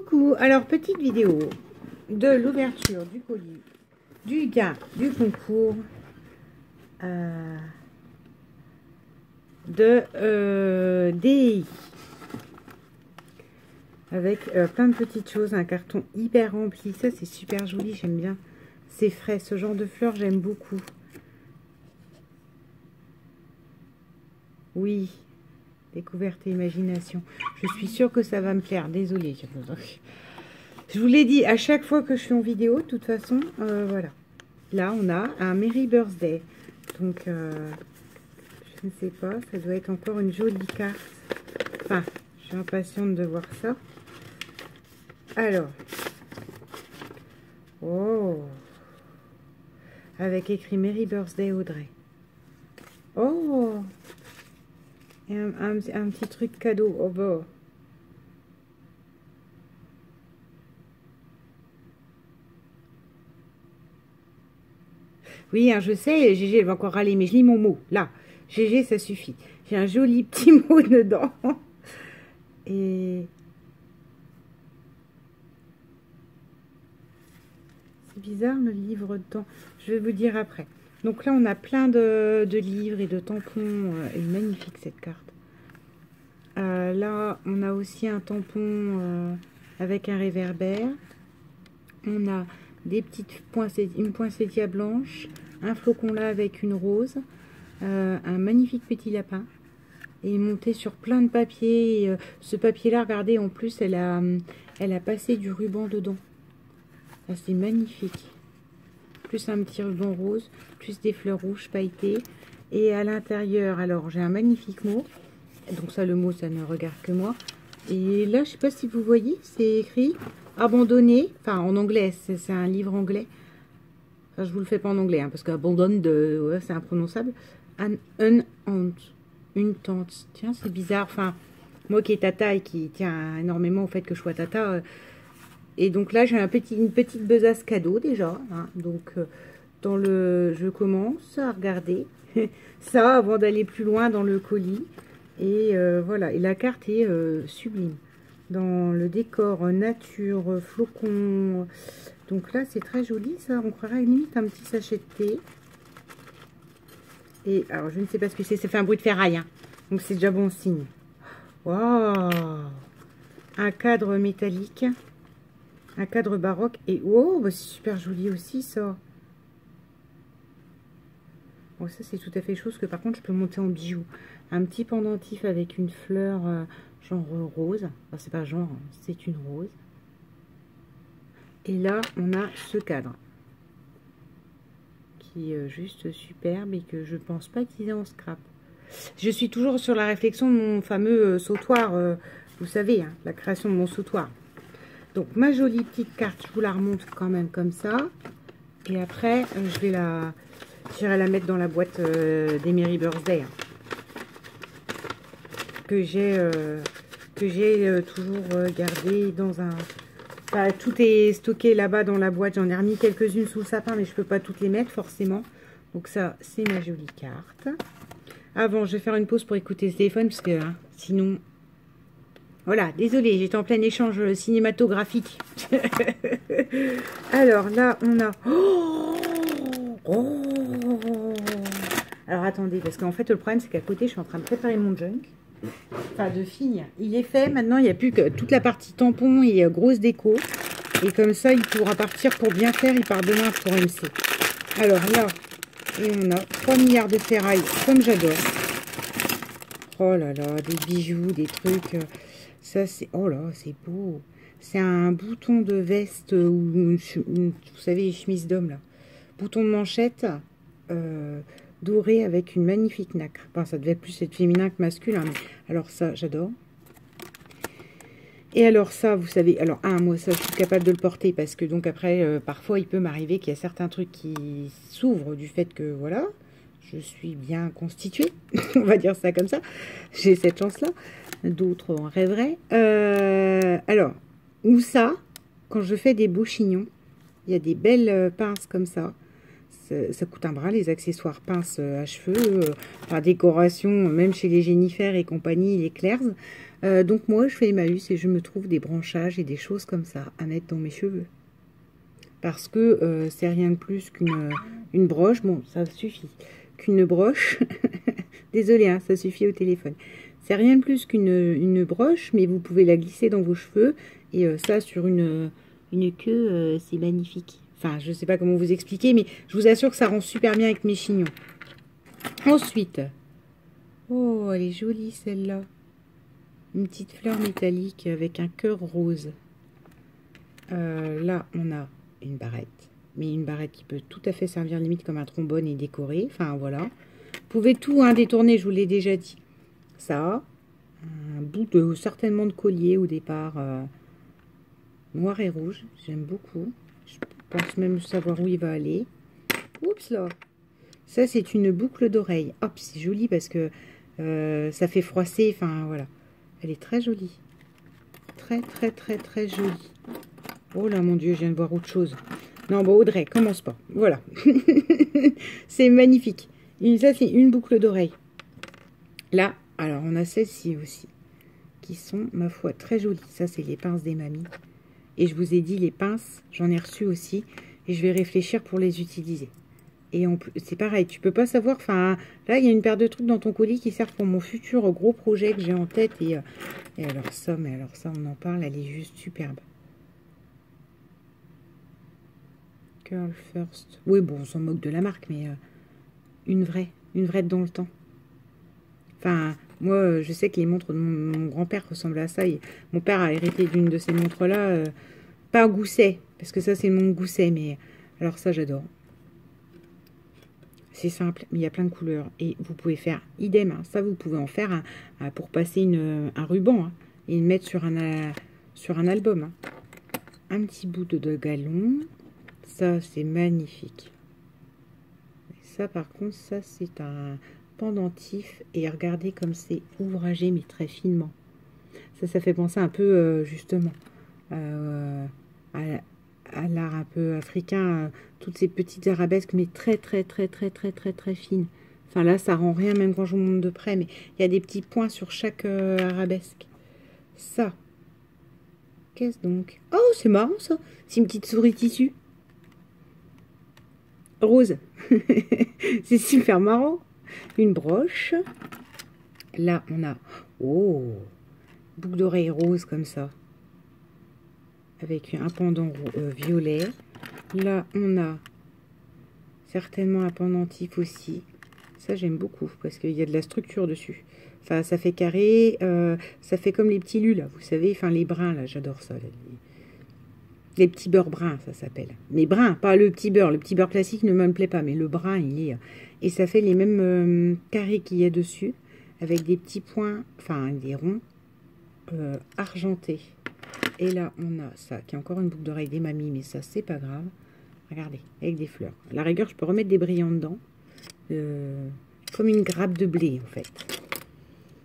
Coucou, alors petite vidéo de l'ouverture du colis du gars du concours de DEI avec plein de petites choses, un carton hyper rempli, ça c'est super joli, j'aime bien, c'est frais, ce genre de fleurs j'aime beaucoup. Oui, découverte et imagination, je suis sûre que ça va me plaire, désolée. Je vous l'ai dit à chaque fois que je suis en vidéo, de toute façon, voilà. Là, on a un Merry Birthday. Donc, je ne sais pas, ça doit être encore une jolie carte. Enfin, je suis impatiente de voir ça. Alors. Oh. Avec écrit Merry Birthday Audrey. Oh. Et un petit truc cadeau. Oh, bah. Oui, hein, je sais, Gégé, elle va encore râler, mais je lis mon mot. Là, Gégé, ça suffit. J'ai un joli petit mot dedans. Et... c'est bizarre, le livre dedans. Je vais vous dire après. Donc là, on a plein de livres et de tampons. Elle est magnifique, cette carte. Là, on a aussi un tampon avec un réverbère. On a des petites une poinsettia blanche, un flocon là avec une rose, un magnifique petit lapin, et monté sur plein de papiers. Et, ce papier là, regardez, en plus elle a passé du ruban dedans. C'est magnifique. Plus un petit ruban rose, plus des fleurs rouges pailletées, et à l'intérieur, alors j'ai un magnifique mot, donc ça, le mot, ça ne regarde que moi. Et là, je sais pas si vous voyez, c'est écrit abandonné, enfin en anglais, c'est un livre anglais. Enfin, je vous le fais pas en anglais, hein, parce qu'abandonne, ouais, c'est imprononçable. An aunt, une tante. Tiens, c'est bizarre. Enfin, moi qui est tata et qui tient énormément au fait que je sois tata. Et donc là, j'ai une petite besace cadeau déjà. Hein, donc, je commence à regarder ça avant d'aller plus loin dans le colis. Et voilà, et la carte est sublime. Dans le décor nature, flocon. Donc là, c'est très joli, ça. On croirait limite un petit sachet de thé. Et alors, je ne sais pas ce que c'est. Ça fait un bruit de ferraille. Hein. Donc, c'est déjà bon signe. Waouh! Un cadre métallique. Un cadre baroque. Et oh, bah, c'est super joli aussi, ça. Bon, ça, c'est tout à fait chose que, par contre, je peux monter en bijoux. Un petit pendentif avec une fleur genre rose. Enfin, c'est pas genre, c'est une rose. Et là, on a ce cadre qui est juste superbe et que je pense pas qu'il est en scrap. Je suis toujours sur la réflexion de mon fameux sautoir, vous savez, hein, la création de mon sautoir. Donc, ma jolie petite carte, je vous la remonte quand même comme ça. Et après, j'irai la mettre dans la boîte des Merry Birthday. Hein, que j'ai toujours gardé dans un... Enfin, tout est stocké là-bas dans la boîte. J'en ai remis quelques-unes sous le sapin, mais je peux pas toutes les mettre forcément. Donc ça, c'est ma jolie carte. Avant, je vais faire une pause pour écouter ce téléphone, parce que hein, sinon... Voilà, désolée, j'étais en plein échange cinématographique. Alors là, on a... Oh, alors attendez, parce qu'en fait, le problème, c'est qu'à côté, je suis en train de préparer mon junk. Enfin, de filles. Il est fait. Maintenant, il n'y a plus que toute la partie tampon et grosse déco. Et comme ça, il pourra partir pour bien faire. Il part demain pour MC. Alors là, et on a 3 milliards de ferraille, comme j'adore. Oh là là, des bijoux, des trucs. Ça, c'est... Oh là, c'est beau. C'est un bouton de veste ou vous savez, chemise d'homme, là. Bouton de manchette. Doré avec une magnifique nacre. Enfin, ça devait plus être féminin que masculin. Mais... alors ça, j'adore. Et alors ça, vous savez... alors, moi, ça, je suis capable de le porter parce que, donc, après, parfois, il peut m'arriver qu'il y a certains trucs qui s'ouvrent du fait que, voilà, je suis bien constituée. On va dire ça comme ça. J'ai cette chance-là. D'autres en rêveraient. Alors, ou ça, quand je fais des beaux chignons, il y a des belles pinces comme ça. Ça coûte un bras, les accessoires pinces à cheveux, par décoration, même chez les Jennifer et compagnie, les Claire's. Donc moi, je fais Emmaüs et je me trouve des branchages et des choses comme ça à mettre dans mes cheveux. Parce que c'est rien de plus qu'une une broche. Bon, ça suffit. Qu'une broche. Désolée, hein, ça suffit au téléphone. C'est rien de plus qu'une broche, mais vous pouvez la glisser dans vos cheveux. Et ça, sur une queue, c'est magnifique. Enfin, je sais pas comment vous expliquer, mais je vous assure que ça rend super bien avec mes chignons. Ensuite, oh, elle est jolie celle-là. Une petite fleur métallique avec un cœur rose. Là, on a une barrette. Mais une barrette qui peut tout à fait servir limite comme un trombone et décorer. Enfin, voilà. Vous pouvez tout détourner, je vous l'ai déjà dit. Ça, un bout de certainement de collier au départ noir et rouge. J'aime beaucoup. Je pense même savoir où il va aller. Oups là. Ça, c'est une boucle d'oreille. Hop, c'est joli parce que ça fait froisser. Enfin, voilà. Elle est très jolie. Très, très, très, très jolie. Oh là, mon Dieu, je viens de voir autre chose. Non, bon, Audrey, commence pas. Voilà. C'est magnifique. Ça, c'est une boucle d'oreille. Là, alors, on a celle-ci aussi, qui sont, ma foi, très jolies. Ça, c'est les pinces des mamies. Et je vous ai dit, les pinces, j'en ai reçu aussi. Et je vais réfléchir pour les utiliser. Et c'est pareil, tu peux pas savoir. Enfin, là, il y a une paire de trucs dans ton colis qui servent pour mon futur gros projet que j'ai en tête. Et alors ça, on en parle, elle est juste superbe. Curl First. Oui, bon, on s'en moque de la marque, mais une vraie dans le temps. Enfin, moi, je sais que les montres de mon grand-père ressemblent à ça. Et mon père a hérité d'une de ces montres-là. Pas Gousset, parce que ça, c'est mon Gousset. Mais alors ça, j'adore. C'est simple, mais il y a plein de couleurs. Et vous pouvez faire idem. Hein. Ça, vous pouvez en faire pour passer un ruban. Hein, et le mettre sur un album. Hein. Un petit bout de galon. Ça, c'est magnifique. Et ça, par contre, ça, c'est un pendentif. Et regardez comme c'est ouvragé, mais très finement. Ça fait penser un peu, justement, à l'art un peu africain. Toutes ces petites arabesques, mais très, très, très, très, très, très, très fines. Enfin, là, ça rend rien, même quand je vous montre de près. Mais il y a des petits points sur chaque arabesque. Ça. Qu'est-ce donc? Oh, c'est marrant, ça. C'est une petite souris tissu. Rose. C'est super marrant. Une broche. Là, on a... Oh, boucle d'oreille rose comme ça. Avec un pendant violet. Là, on a certainement un pendentif aussi. Ça, j'aime beaucoup parce qu'il y a de la structure dessus. Enfin, ça fait carré. Ça fait comme les petits lus, là. Vous savez, enfin, les brins, là. J'adore ça. Là. Les petits beurres bruns, ça s'appelle. Mais brun, pas le petit beurre. Le petit beurre classique ne me plaît pas, mais le brun, il est... Et ça fait les mêmes carrés qu'il y a dessus, avec des petits points, enfin des ronds argentés. Et là, on a ça, qui est encore une boucle d'oreille des mamies, mais ça, c'est pas grave. Regardez, avec des fleurs. À la rigueur, je peux remettre des brillants dedans. Comme une grappe de blé, en fait.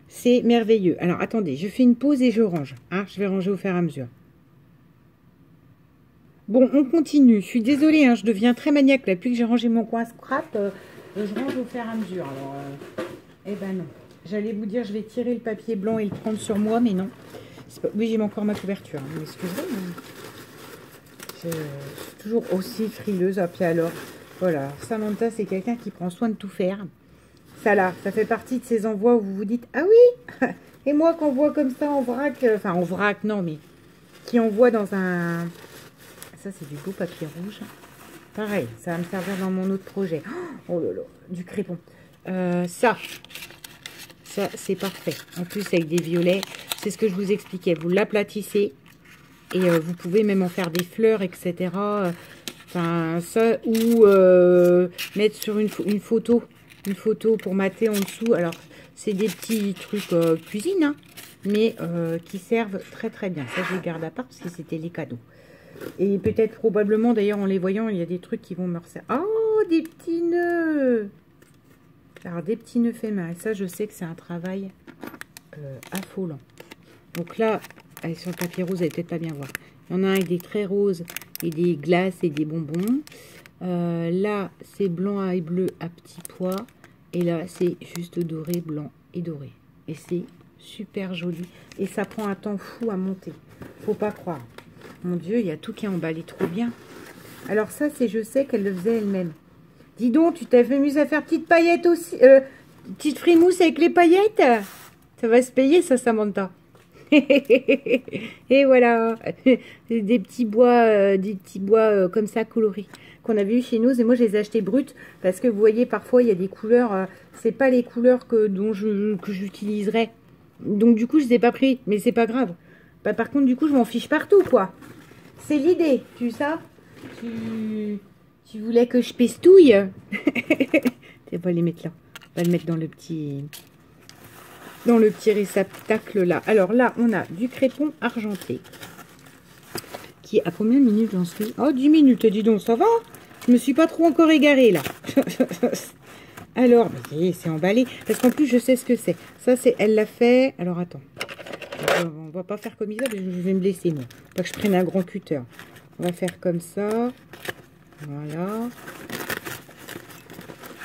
C'est merveilleux. Alors, attendez, je fais une pause et je range. Hein, je vais ranger au fur et à mesure. Bon, on continue. Je suis désolée, hein, je deviens très maniaque. Là, depuis que j'ai rangé mon coin scrap, je range au fur et à mesure. Alors, eh ben non. J'allais vous dire, je vais tirer le papier blanc et le prendre sur moi, mais non. Pas... Oui, j'ai encore ma couverture. Hein, excusez-moi. Je suis toujours aussi frileuse. Ah, puis alors, voilà. Samantha, c'est quelqu'un qui prend soin de tout faire. Ça là, ça fait partie de ces envois où vous vous dites, ah oui. Et moi, qu'on voit comme ça en vrac, enfin en vrac, non, mais qui envoie dans un... Ça, c'est du beau papier rouge. Pareil, ça va me servir dans mon autre projet. Oh là là, du crépon. Ça, c'est parfait. En plus, avec des violets, c'est ce que je vous expliquais. Vous l'aplatissez et vous pouvez même en faire des fleurs, etc. Enfin, ça, ou mettre sur une photo pour mater en dessous. Alors, c'est des petits trucs cuisine, hein, mais qui servent très très bien. Ça, je les garde à part parce que c'était les cadeaux. Et peut-être, probablement, d'ailleurs, en les voyant, il y a des trucs qui vont me resservir. Oh, des petits nœuds! Alors, des petits nœuds faits main. Et ça, je sais que c'est un travail affolant. Donc là, allez, sur le papier rose, vous n'allez peut-être pas bien voir. Il y en a un avec des traits roses et des glaces et des bonbons. Là, c'est blanc et bleu à petits pois. Et là, c'est juste doré, blanc et doré. Et c'est super joli. Et ça prend un temps fou à monter. Faut pas croire. Mon Dieu, il y a tout qui est emballé trop bien. Alors ça, c'est je sais qu'elle le faisait elle-même. Dis donc, tu t'es amusée à faire petite paillette aussi, petite frimousse avec les paillettes. Ça va se payer, ça, Samantha. Et voilà, des petits bois comme ça colorés qu'on avait eu chez nous. Et moi, je les ai achetés bruts parce que vous voyez, parfois, il y a des couleurs. C'est pas les couleurs que j'utiliserais. Donc, du coup, je les ai pas pris. Mais c'est pas grave. Bah, par contre, du coup, je m'en fiche partout, quoi. C'est l'idée, tu sais. Tu voulais que je pestouille. On va les mettre là. On va le mettre dans le petit réceptacle là. Alors là, on a du crépon argenté. Qui à combien de minutes j'en suis? Oh, 10 minutes, dis donc, ça va. Je me suis pas trop encore égarée là. Alors, c'est emballé. Parce qu'en plus, je sais ce que c'est. Ça, c'est, elle l'a fait. Alors, attends. On va pas faire comme ça, parce que je vais me blesser, moi. Pas que je prenne un grand cutter. On va faire comme ça. Voilà.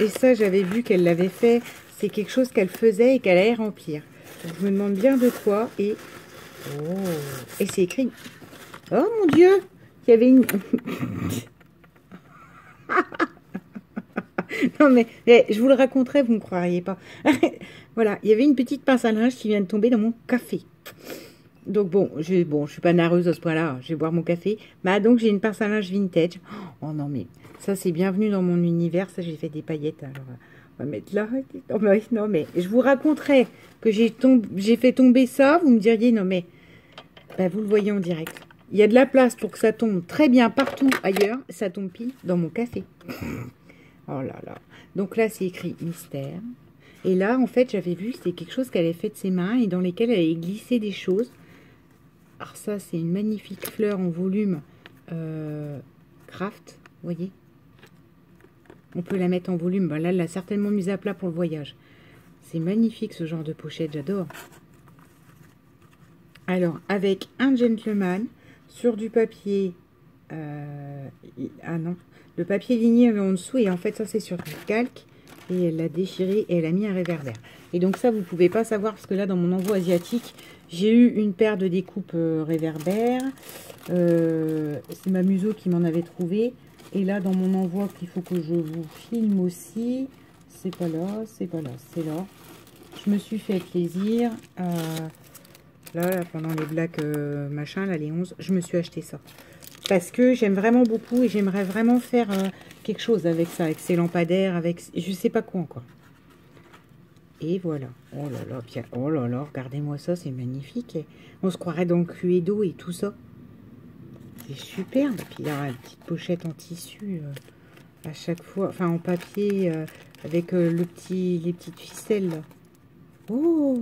Et ça, j'avais vu qu'elle l'avait fait. C'est quelque chose qu'elle faisait et qu'elle allait remplir. Donc, je me demande bien de quoi. Et, oh, et c'est écrit. Oh mon Dieu, il y avait une... Non mais, je vous le raconterai, vous ne me croiriez pas. Voilà, il y avait une petite pince à linge qui vient de tomber dans mon café. Donc bon, je suis pas nareuse à ce point-là, je vais boire mon café. Bah donc j'ai une pince à linge vintage. Oh non mais, ça c'est bienvenu dans mon univers, ça j'ai fait des paillettes. Alors on va mettre là. Non mais, je vous raconterai que j'ai fait tomber ça, vous me diriez non mais, bah, vous le voyez en direct. Il y a de la place pour que ça tombe très bien partout ailleurs, ça tombe pile dans mon café. Oh là là. Donc là c'est écrit mystère. Et là en fait j'avais vu, c'est quelque chose qu'elle avait fait de ses mains et dans lesquelles elle avait glissé des choses. Alors ça, c'est une magnifique fleur en volume craft, vous voyez. On peut la mettre en volume. Ben là, elle l'a certainement mise à plat pour le voyage. C'est magnifique ce genre de pochette, j'adore. Alors, avec un gentleman sur du papier... ah non, le papier ligné en dessous et en fait ça c'est sur du calque. Et elle l'a déchiré et elle a mis un réverbère. Et donc ça, vous pouvez pas savoir parce que là, dans mon envoi asiatique, j'ai eu une paire de découpes réverbères. C'est ma museau qui m'en avait trouvé. Et là, dans mon envoi qu'il faut que je vous filme aussi, c'est pas là, c'est pas là, c'est là. Je me suis fait plaisir. Là, pendant les blagues machin, là, les 11, je me suis acheté ça. Parce que j'aime vraiment beaucoup et j'aimerais vraiment faire quelque chose avec ça, avec ces lampadaires, avec je sais pas quoi encore. Et voilà. Oh là là, bien. Oh là là, regardez-moi ça, c'est magnifique. Et on se croirait dans le Cluedo et tout ça. C'est superbe. Puis il y a une petite pochette en tissu à chaque fois, enfin en papier avec les petites ficelles. Là. Oh,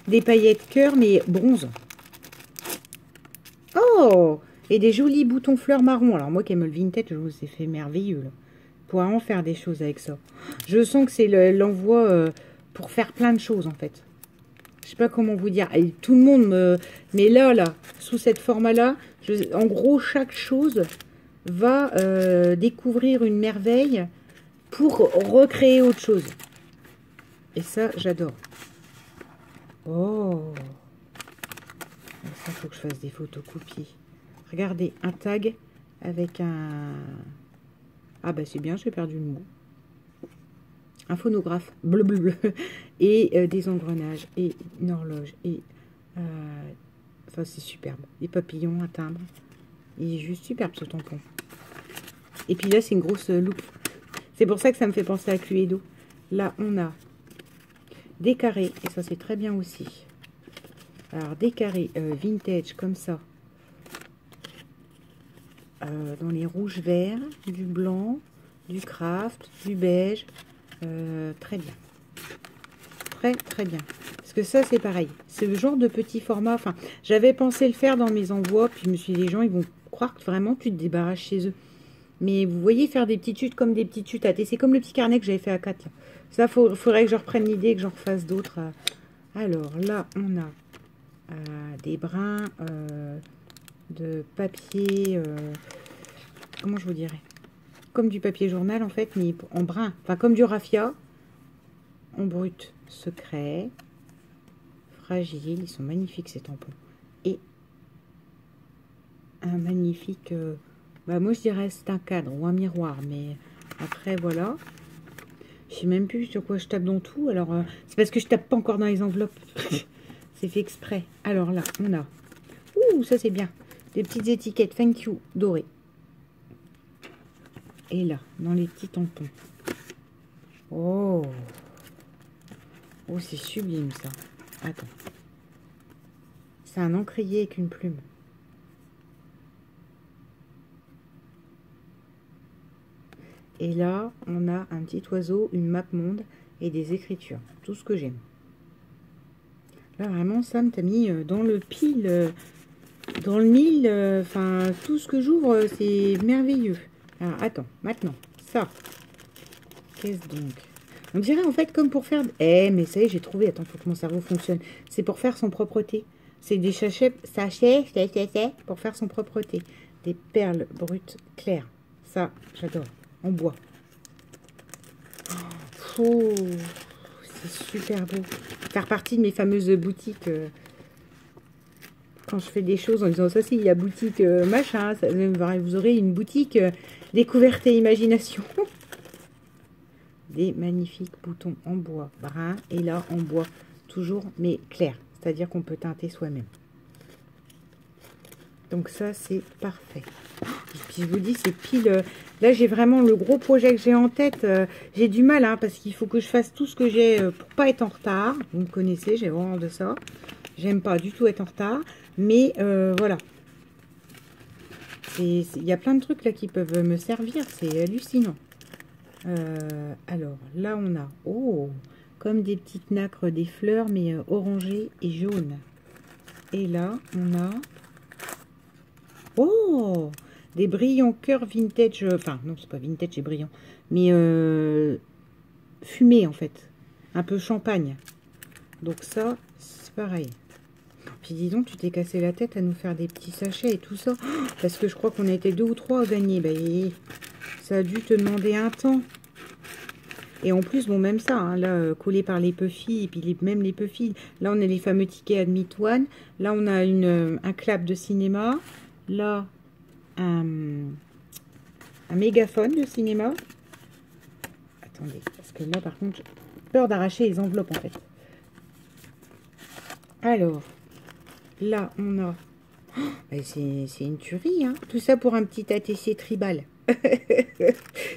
des paillettes cœur mais bronze. Oh. Et des jolis boutons fleurs marron. Alors moi qui aime le vintage, je vous ai fait merveilleux. Là. Pour vraiment faire des choses avec ça. Je sens que c'est l'envoi pour faire plein de choses en fait. Je sais pas comment vous dire. Et tout le monde me... Mais là, sous cette forme-là, en gros, chaque chose va découvrir une merveille pour recréer autre chose. Et ça, j'adore. Oh. Ça, faut que je fasse des photocopies. Regardez, un tag avec un... Ah bah c'est bien, j'ai perdu le mot. Un phonographe, bleu. Et des engrenages, et une horloge, et... Enfin, c'est superbe. Des papillons, un timbre. Il est juste superbe ce tampon. Et puis là, c'est une grosse loupe. C'est pour ça que ça me fait penser à Cluedo. Là, on a des carrés, et ça c'est très bien aussi. Alors, des carrés vintage comme ça. Dans les rouges verts, du blanc, du craft, du beige. Très bien. Très bien. Parce que ça, c'est pareil. C'est le genre de petit format. Enfin, j'avais pensé le faire dans mes envois. Puis je me suis dit, les gens, ils vont croire que vraiment tu te débarrasses chez eux. Mais vous voyez, faire des petites chutes comme des petites chutes à thé. C'est comme le petit carnet que j'avais fait à 4. Là. Ça, faudrait que je reprenne l'idée et que j'en refasse d'autres. Alors là, on a des brins de papier... comment je vous dirais? Comme du papier journal, en fait, mais en brun. Enfin, comme du raffia. En brut. Secret. fragiles. Ils sont magnifiques ces tampons. Et un magnifique... bah moi je dirais c'est un cadre ou un miroir. Mais après voilà. Je sais même plus sur quoi je tape dans tout. Alors c'est parce que je tape pas encore dans les enveloppes. C'est fait exprès. Alors là on a... Ouh ça c'est bien. Des petites étiquettes thank you dorées. Et là dans les petits tampons. Oh, oh c'est sublime ça. Attends. C'est un encrier avec une plume. Et là, on a un petit oiseau, une map monde et des écritures. Tout ce que j'aime. Là, vraiment, Sam t'a mis dans le pile, dans le mille. Enfin, tout ce que j'ouvre, c'est merveilleux. Alors, attends, maintenant, ça. Qu'est-ce donc? On dirait en fait comme pour faire... Eh, mais ça y est, j'ai trouvé. Attends, faut que mon cerveau fonctionne. C'est pour faire son propre thé. C'est des sachets pour faire son propre thé. Des perles brutes claires. Ça, j'adore. En bois. Oh, c'est super beau. Faire partie de mes fameuses boutiques. Quand je fais des choses en disant ça, c'est la boutique machin. Ça, vous aurez une boutique découverte et imagination. Des magnifiques boutons en bois brun. Et là, en bois toujours, mais clair. C'est-à-dire qu'on peut teinter soi-même. Donc ça, c'est parfait. Et puis je vous dis, c'est pile... là, j'ai vraiment le gros projet que j'ai en tête. J'ai du mal, hein, parce qu'il faut que je fasse tout ce que j'ai pour pas être en retard. Vous me connaissez, j'ai horreur de ça. J'aime pas du tout être en retard. Mais voilà. Il y a plein de trucs là qui peuvent me servir. C'est hallucinant. Alors, là, on a... Oh, comme des petites nacres, des fleurs, mais orangées et jaunes. Et là, on a... Oh, des brillants cœurs vintage. Enfin, non, c'est pas vintage, c'est brillant. Mais fumé, en fait. Un peu champagne. Donc ça, c'est pareil. Puis dis donc, tu t'es cassé la tête à nous faire des petits sachets et tout ça. Parce que je crois qu'on a été 2 ou 3 à gagner. Bah, ça a dû te demander un temps. Et en plus, bon, même ça, hein, là, collé par les Puffy, et puis même les Puffy. Là, on a les fameux tickets Admit One. Là, on a un clap de cinéma. Là, un mégaphone de cinéma. Attendez, parce que là, par contre, j'ai peur d'arracher les enveloppes, en fait. Alors, là, on a... Oh, c'est une tuerie, hein. Tout ça pour un petit ATC tribal.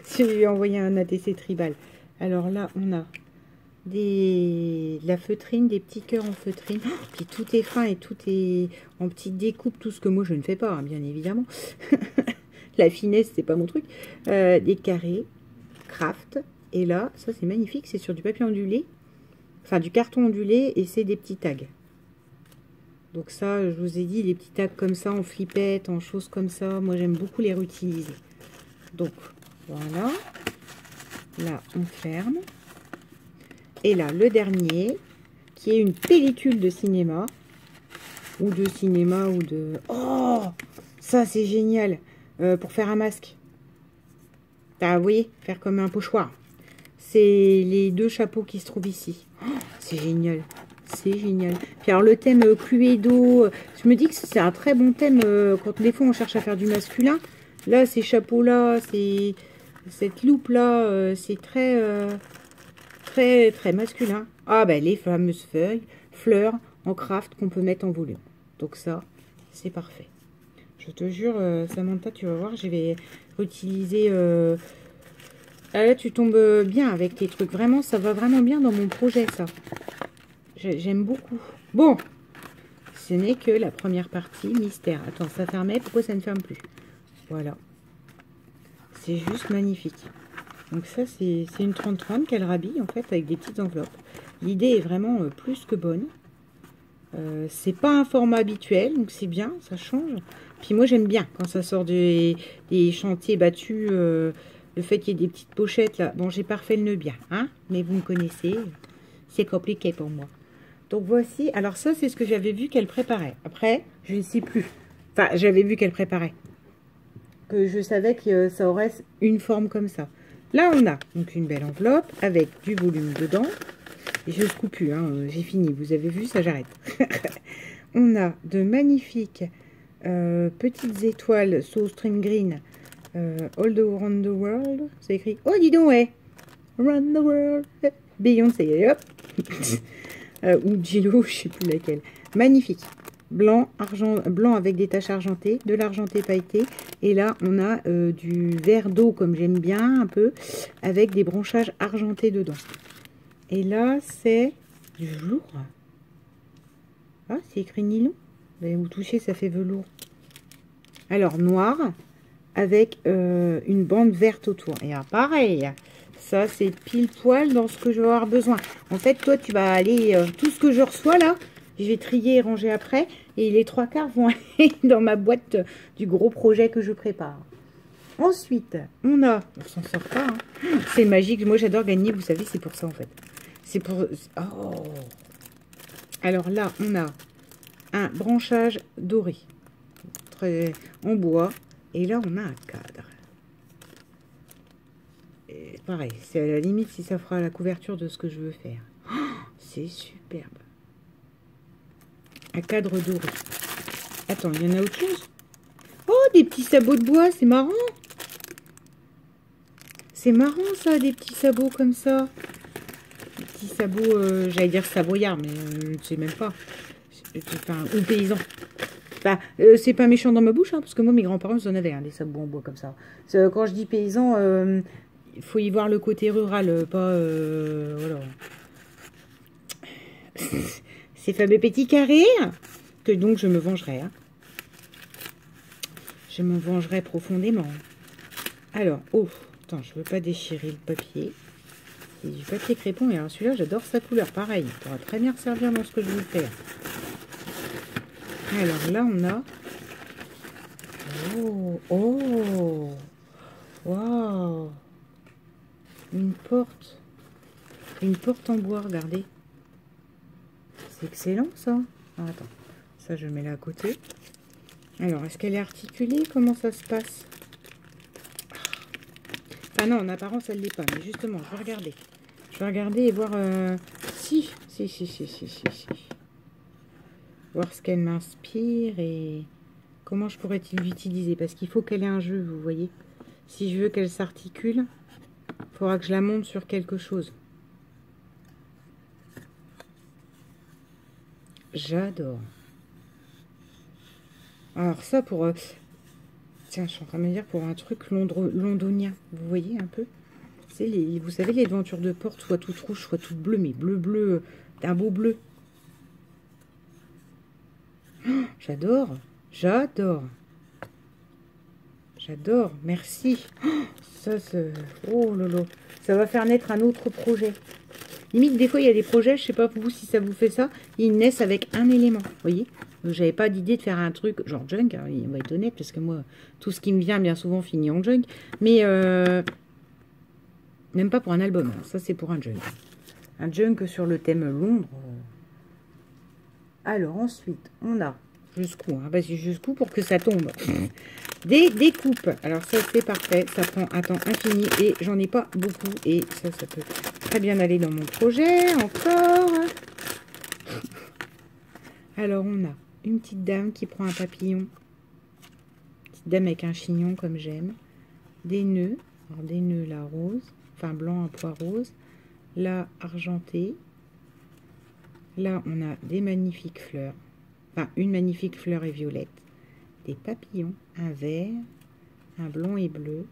Si je lui ai envoyé un ATC tribal. Alors là, on a de la feutrine, des petits cœurs en feutrine. Oh, puis tout est fin et tout est en petite découpe. Tout ce que moi, je ne fais pas, hein, bien évidemment. La finesse, c'est pas mon truc. Des carrés, craft. Et là, ça, c'est magnifique. C'est sur du papier ondulé. Enfin, du carton ondulé. Et c'est des petits tags. Donc ça, je vous ai dit, les petits tags comme ça, en flippette, en choses comme ça. Moi, j'aime beaucoup les réutiliser. Donc, voilà. Là, on ferme. Et là, le dernier, qui est une pellicule de cinéma. Ou de cinéma, ou de... Oh, ça, c'est génial. Pour faire un masque. Ah, vous voyez, faire comme un pochoir. C'est les 2 chapeaux qui se trouvent ici. Oh, c'est génial. C'est génial. Puis alors, le thème Cluedo, je me dis que c'est un très bon thème quand des fois on cherche à faire du masculin. Là, ces chapeaux-là, c'est... Cette loupe-là, c'est très, très masculin. Ah, ben, les fameuses fleurs en craft qu'on peut mettre en volume. Donc ça, c'est parfait. Je te jure, Samantha, tu vas voir, je vais utiliser... Ah, là, tu tombes bien avec tes trucs. Vraiment, ça va vraiment bien dans mon projet, ça. J'aime beaucoup. Bon, ce n'est que la première partie, mystère. Attends, ça fermait, pourquoi ça ne ferme plus? Voilà. C'est juste magnifique. Donc ça, c'est une 30-30 qu'elle rhabille, en fait, avec des petites enveloppes. L'idée est vraiment plus que bonne. C'est pas un format habituel, donc c'est bien, ça change. Puis moi, j'aime bien quand ça sort des chantiers battus, le fait qu'il y ait des petites pochettes, là. Bon, j'ai pas refait le nœud bien, hein, mais vous me connaissez, c'est compliqué pour moi. Donc voici, alors ça, c'est ce que j'avais vu qu'elle préparait. Après, je ne sais plus. Enfin, j'avais vu qu'elle préparait. Que je savais que ça aurait une forme comme ça. Là, on a donc une belle enveloppe avec du volume dedans. Et je ne secoue plus, hein, j'ai fini. Vous avez vu, ça j'arrête. On a de magnifiques petites étoiles So Stream Green All Around the World. C'est écrit. Oh, dis donc, ouais. Around the World. Beyoncé, hop. Ou Gillo, je sais plus laquelle. Magnifique. Blanc, blanc avec des taches argentées, de l'argenté pailleté. Et là, on a du vert d'eau, comme j'aime bien, un peu, avec des branchages argentés dedans. Et là, c'est du velours. Ah, c'est écrit nylon. Vous touchez, ça fait velours. Alors, noir, avec une bande verte autour. Et alors, pareil, ça, c'est pile poil dans ce que je vais avoir besoin. En fait, toi, tu vas aller... tout ce que je reçois, là, je vais trier et ranger après. Et les 3/4 vont aller dans ma boîte du gros projet que je prépare. Ensuite, on a... On s'en sort pas, hein. C'est magique. Moi, j'adore gagner, vous savez, c'est pour ça, en fait. C'est pour... Oh. Alors là, on a un branchage doré. Très en bois. Et là, on a un cadre. Et pareil, c'est à la limite si ça fera la couverture de ce que je veux faire. Oh, c'est superbe. Un cadre doré. Attends, il y en a autre chose? Oh, des petits sabots de bois, c'est marrant. C'est marrant ça, des petits sabots comme ça. Des petits sabots, j'allais dire savoyards, mais je ne sais même pas. Enfin, ou paysans. Enfin, c'est pas méchant dans ma bouche, hein, parce que moi, mes grands-parents, ils en avaient, hein, des sabots en bois comme ça. Quand je dis paysan, il faut y voir le côté rural, pas... voilà. Ces fameux petits carrés, que donc je me vengerai. Hein. Je me vengerai profondément. Alors, oh, attends, je veux pas déchirer le papier. C'est du papier crépon, et alors celui-là, j'adore sa couleur, pareil. Il pourra très bien servir dans ce que je veux faire. Alors là, on a... Oh, oh, waouh, une porte en bois, regardez. C'est excellent, ça. Ah, attends, ça, je mets là à côté. Alors, est-ce qu'elle est articulée? Comment ça se passe? Ah non, en apparence, elle ne l'est pas. Mais justement, je vais regarder. Je vais regarder et voir... Si. Voir ce qu'elle m'inspire et comment je pourrais-il l'utiliser. Parce qu'il faut qu'elle ait un jeu, vous voyez. Si je veux qu'elle s'articule, il faudra que je la monte sur quelque chose. J'adore. Alors ça pour... tiens, je suis en train de me dire pour un truc londonien. Vous voyez un peu? C'est vous savez, les devantures de porte, soit toutes rouges, soit toutes bleues, mais bleu, d'un beau bleu. Oh, j'adore. Merci. Oh, ça, c'est... Oh lolo. Ça va faire naître un autre projet. Limite, des fois, il y a des projets, je sais pas vous si ça vous fait ça, ils naissent avec un élément, vous voyez. J'avais pas d'idée de faire un truc genre junk, hein, il va être honnête, parce que moi, tout ce qui me vient bien souvent finit en junk. Mais même pas pour un album, hein. Ça c'est pour un junk. Un junk sur le thème Londres. Alors ensuite, on a jusqu'où, hein, vas-y jusqu'où pour que ça tombe. Des découpes. Alors ça c'est parfait, ça prend un temps infini et j'en ai pas beaucoup. Et ça peut très bien aller dans mon projet encore. Alors on a une petite dame qui prend un papillon. Petite dame avec un chignon comme j'aime. Des nœuds. Alors des nœuds là rose. Enfin blanc à pois rose. Là argenté. Là on a des magnifiques fleurs. Enfin une magnifique fleur et violette. Des papillons. Un vert. Un blanc et bleu.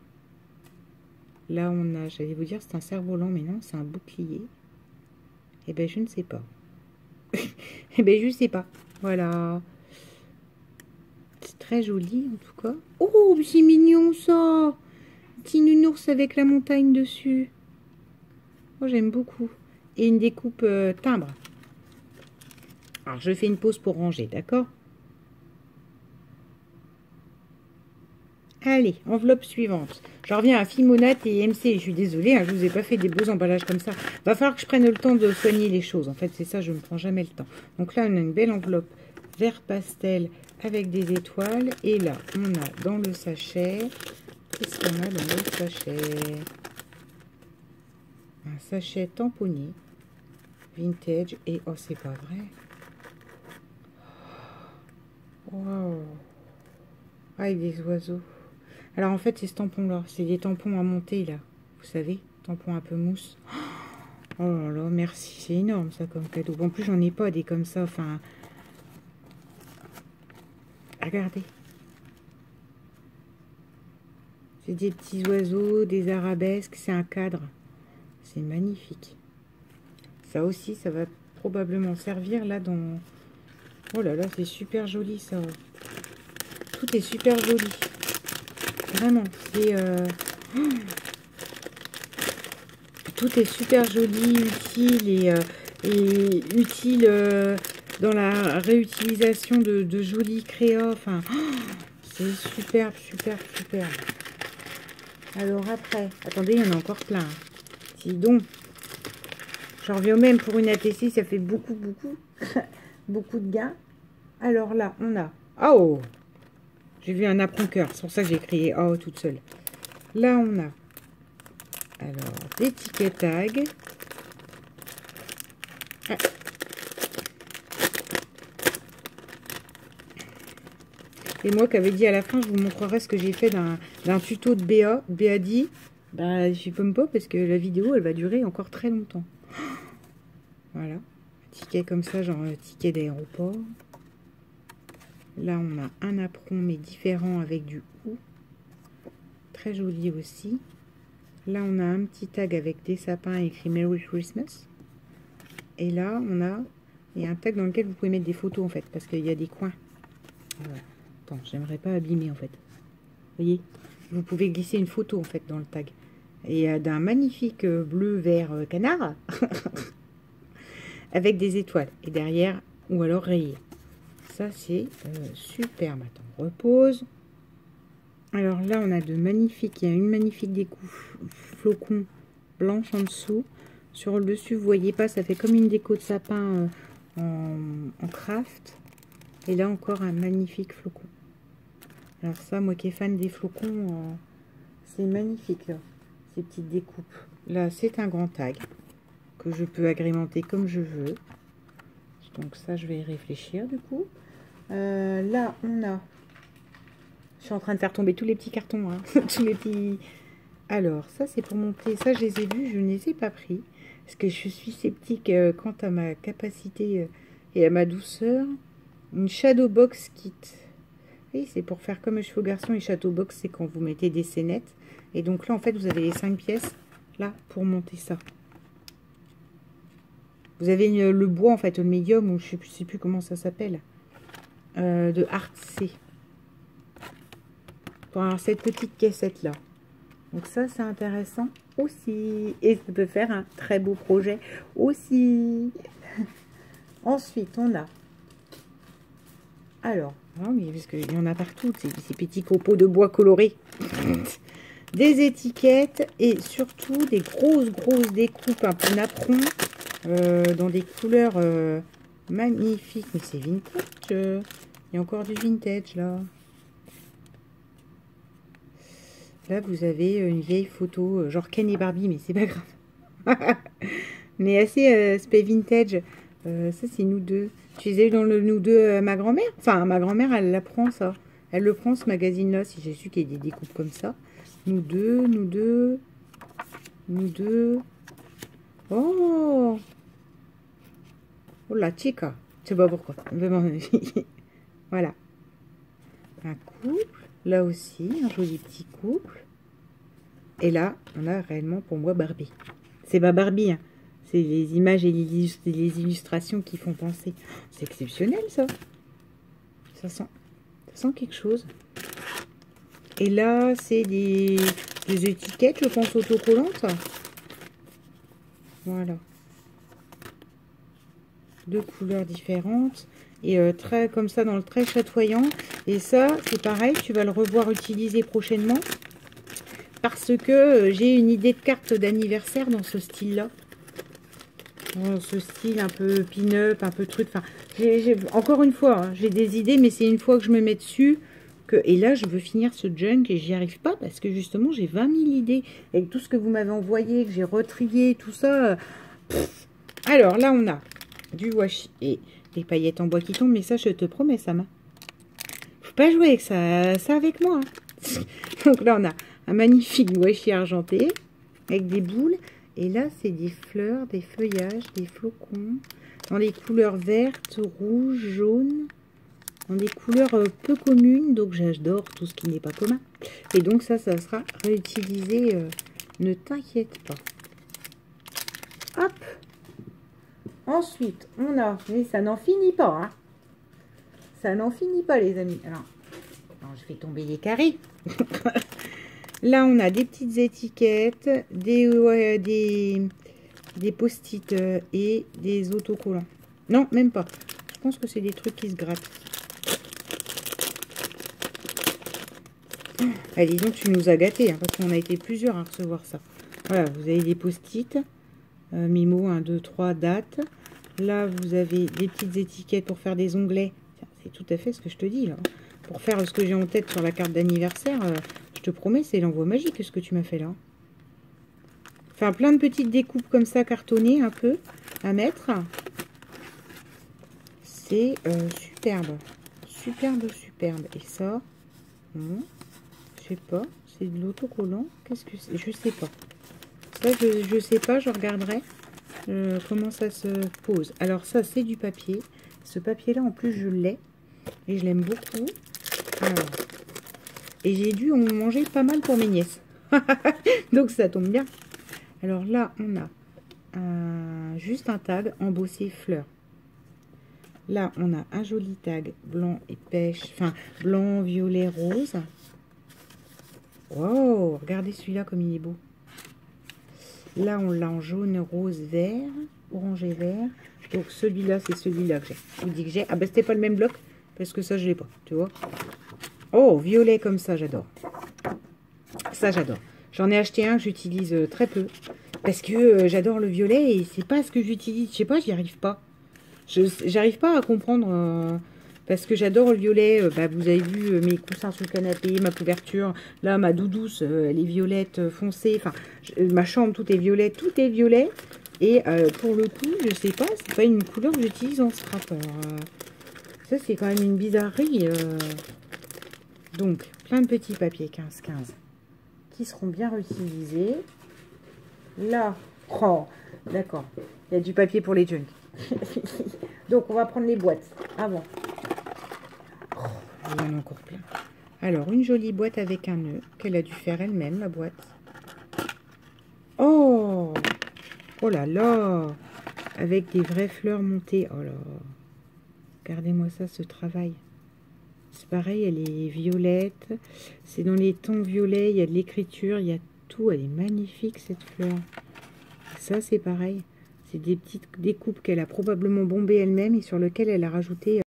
Là on a, j'allais vous dire c'est un cerf-volant, mais non c'est un bouclier. Eh ben je ne sais pas. Eh ben je sais pas. Voilà. C'est très joli en tout cas. Oh, c'est mignon ça. Petit nounours avec la montagne dessus. Oh, j'aime beaucoup. Et une découpe timbre. Alors, je fais une pause pour ranger, d'accord? Allez, enveloppe suivante. Je reviens à Fimonate et MC. Je suis désolée, hein, je vous ai pas fait des beaux emballages comme ça. Va falloir que je prenne le temps de soigner les choses. En fait, c'est ça, je ne prends jamais le temps. Donc là, on a une belle enveloppe vert pastel avec des étoiles. Et là, on a dans le sachet... Qu'est-ce qu'on a dans le sachet? Un sachet tamponné. vintage. Et oh, c'est pas vrai. Waouh. Avec des oiseaux. Alors en fait, c'est ce tampon-là. C'est des tampons à monter, là. Vous savez, tampons un peu mousse. Oh là là, merci. C'est énorme, ça, comme cadeau. Bon, en plus, j'en ai pas des comme ça. Enfin, regardez. C'est des petits oiseaux, des arabesques. C'est un cadre. C'est magnifique. Ça aussi, ça va probablement servir là dans... Oh là là, c'est super joli, ça. Tout est super joli. Vraiment, c'est... Tout est super joli, utile et utile dans la réutilisation de jolis créas. Enfin, c'est superbe, superbe, superbe. Alors après, attendez, il y en a encore plein. Dis donc, j'en reviens même pour une ATC, ça fait beaucoup, beaucoup de gains. Alors là, on a... Oh, j'ai vu un apprend-cœur, c'est pour ça que j'ai crié oh toute seule. Là, on a... Alors, des tickets tags. Ah. Et moi qui avais dit à la fin, je vous montrerai ce que j'ai fait d'un tuto de BA dit, bah je peux pas parce que la vidéo elle va durer encore très longtemps. Voilà, ticket comme ça, genre ticket d'aéroport. Là on a un apron mais différent avec du ou. Très joli aussi. Là, on a un petit tag avec des sapins écrit Merry Christmas. Et là, il y a un tag dans lequel vous pouvez mettre des photos, en fait, parce qu'il y a des coins. Voilà. Attends, j'aimerais pas abîmer, en fait. Vous voyez, vous pouvez glisser une photo, en fait, dans le tag. Et d'un magnifique bleu vert canard, avec des étoiles. Et derrière, ou alors rayé. Ça, c'est superbe. Attends, repose. Alors là, on a de magnifiques, il y a une magnifique découpe flocon blanche en dessous. Sur le dessus, vous voyez pas, ça fait comme une déco de sapin en craft. Et là encore, un magnifique flocon. Alors ça, moi qui est fan des flocons, c'est magnifique là, ces petites découpes. Là, c'est un grand tag que je peux agrémenter comme je veux. Donc ça, je vais y réfléchir du coup. Là, on a... Je suis en train de faire tomber tous les petits cartons. Hein. Tous les petits... Alors, ça, c'est pour monter. Ça, je les ai vus. Je ne les ai pas pris. Parce que je suis sceptique quant à ma capacité et à ma douceur. Une Shadow Box Kit. Oui, c'est pour faire comme les chevaux garçons. Et Shadow Box, c'est quand vous mettez des scénettes. Et donc là, en fait, vous avez les 5 pièces. Là, pour monter ça. Vous avez le bois, en fait, le médium. Ou je ne sais plus comment ça s'appelle. De Art C. Pour avoir cette petite caissette là. Donc ça c'est intéressant aussi. Et ça peut faire un très beau projet aussi. Ensuite on a... Alors, non, mais parce qu'il y en a partout, ces petits copeaux de bois colorés. Des étiquettes et surtout des grosses découpes un peu napperon. Dans des couleurs magnifiques. Mais c'est vintage. Il y a encore du vintage là. Là, vous avez une vieille photo, genre Ken et Barbie, mais c'est pas grave. Mais assez spé vintage. Ça, c'est nous deux. Tu les as eu dans le nous deux, ma grand-mère. Enfin, ma grand-mère, elle la prend, ça. Elle le prend, ce magazine-là, si j'ai su qu'il y a des découpes comme ça. Nous deux, nous deux. Nous deux. Oh! Oh, la chica. Je sais pas pourquoi. Voilà. Un couple. Là aussi, un joli petit couple. Et là, on a réellement pour moi Barbie. C'est pas Barbie, hein. C'est les images et les illustrations qui font penser. C'est exceptionnel, ça. Ça sent quelque chose. Et là, c'est des étiquettes, je pense, autocollantes. Voilà. 2 couleurs différentes. Et très comme ça, dans le très chatoyant. Et ça, c'est pareil, tu vas le revoir utiliser prochainement. Parce que j'ai une idée de carte d'anniversaire dans ce style-là. Dans ce style un peu pin-up, un peu truc. Enfin, encore une fois, hein, j'ai des idées, mais c'est une fois que je me mets dessus. Et là, je veux finir ce junk et j'y arrive pas parce que justement, j'ai 20 000 idées. Avec tout ce que vous m'avez envoyé, que j'ai retrié, tout ça. Alors là, on a du washi et des paillettes en bois qui tombent. Mais ça, je te promets, Sam. Faut pas jouer avec ça avec moi. Hein. Donc là, on a un magnifique washi argenté avec des boules. Et là, c'est des fleurs, des feuillages, des flocons. Dans les couleurs vertes, rouges, jaunes. Dans des couleurs peu communes. Donc j'adore tout ce qui n'est pas commun. Et donc ça sera réutilisé. Ne t'inquiète pas. Hop. Ensuite, on a... Mais ça n'en finit pas. Hein. Ça n'en finit pas, les amis. Alors, je fais tomber les carrés. Là, on a des petites étiquettes, des post-it et des autocollants. Non, même pas. Je pense que c'est des trucs qui se grattent. Allez, donc tu nous as gâtés, hein, parce qu'on a été plusieurs à recevoir ça. Voilà, vous avez des post-it, Mimo, 1, 2, 3, date. Là, vous avez des petites étiquettes pour faire des onglets. C'est tout à fait ce que je te dis, là. Pour faire ce que j'ai en tête sur la carte d'anniversaire, je te promets, c'est l'envoi magique ce que tu m'as fait là. Enfin, plein de petites découpes comme ça, cartonnées un peu, à mettre. C'est superbe. Superbe, superbe. Et ça, je sais pas, c'est de l'autocollant. Qu'est-ce que c'est? Je sais pas. Ça, je sais pas, je regarderai comment ça se pose. Alors ça, c'est du papier. Ce papier-là, en plus, je l'ai. Et je l'aime beaucoup. Alors, et j'ai dû en manger pas mal pour mes nièces. Donc ça tombe bien. Alors là, on a juste un tag embossé fleurs. Là, on a un joli tag blanc et pêche. Enfin, blanc, violet, rose. Wow, regardez celui-là comme il est beau. Là, on l'a en jaune, rose, vert, orange et vert. Donc celui-là, c'est celui-là que j'ai. Je vous dis que j'ai. Ah ben, c'était pas le même bloc. Parce que ça, je l'ai pas, tu vois. Oh, violet comme ça, j'adore. Ça, j'adore. J'en ai acheté un que j'utilise très peu. Parce que j'adore le violet et c'est pas ce que j'utilise. Je sais pas, j'y arrive pas. J'arrive pas à comprendre. Parce que j'adore le violet. Bah, vous avez vu mes coussins sur le canapé, ma couverture. Là, ma doudouce, elle est violette foncée. Enfin, ma chambre, tout est violet. Tout est violet. Et pour le coup, je sais pas, c'est pas une couleur que j'utilise en scrap. Ça, c'est quand même une bizarrerie. Donc, plein de petits papiers 15-15 qui seront bien réutilisés. Là, oh, d'accord, il y a du papier pour les junk. Donc, on va prendre les boîtes avant. Oh, il y en a encore plein. Alors, une jolie boîte avec un nœud qu'elle a dû faire elle-même, la boîte. Oh, oh là là, avec des vraies fleurs montées. Oh là, regardez-moi ça, ce travail. C'est pareil, elle est violette. C'est dans les tons violets, il y a de l'écriture, il y a tout. Elle est magnifique, cette fleur. Ça, c'est pareil. C'est des petites découpes qu'elle a probablement bombées elle-même et sur lesquelles elle a rajouté